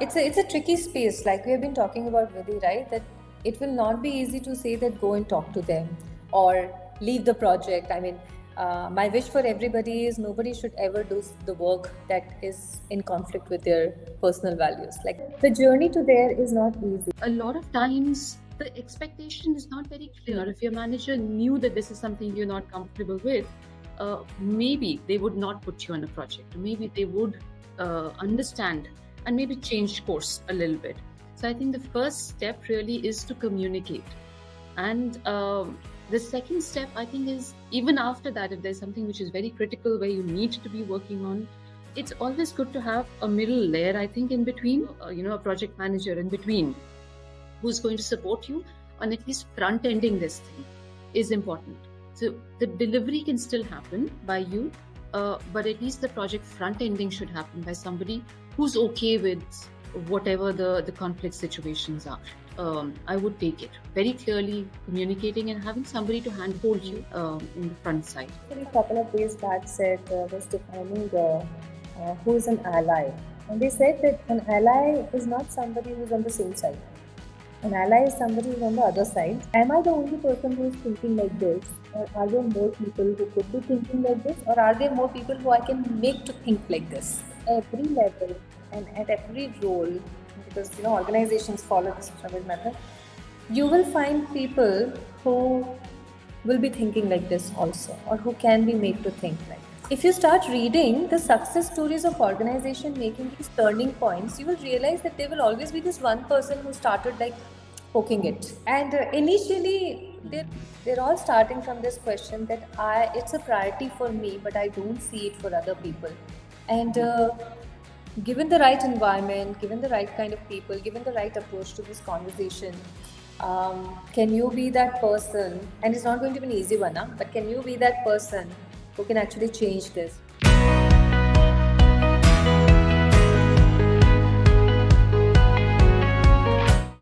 it's a tricky space, like we have been talking about, Vidhi, right? That it will not be easy to say that go and talk to them or leave the project. I mean, my wish for everybody is nobody should ever do the work that is in conflict with their personal values. Like the journey to there is not easy. A lot of times the expectation is not very clear. If your manager knew that this is something you're not comfortable with, maybe they would not put you on a project. Maybe they would understand and maybe change course a little bit. So I think the first step really is to communicate. And the second step, I think, is even after that, if there's something which is very critical where you need to be working on, it's always good to have a middle layer, I think, in between, a project manager in between who's going to support you on at least front ending this thing is important. So the delivery can still happen by you, but at least the project front ending should happen by somebody who's okay with whatever the conflict situations are. I would take it very clearly, communicating and having somebody to handhold you in the front side. A couple of days back said was defining who is an ally, and they said that an ally is not somebody who's on the same side. An ally is somebody who's on the other side. Am I the only person who is thinking like this, or are there more people who could be thinking like this, or are there more people who I can make to think like this? Every level and at every role, because organizations follow this pyramid method, you will find people who will be thinking like this also, or who can be made to think like this. If you start reading the success stories of organization making these turning points, you will realize that there will always be this one person who started like poking it. And initially, they're all starting from this question that it's a priority for me, but I don't see it for other people. And given the right environment, given the right kind of people, given the right approach to this conversation, can you be that person? And it's not going to be an easy one, but can you be that person who can actually change this?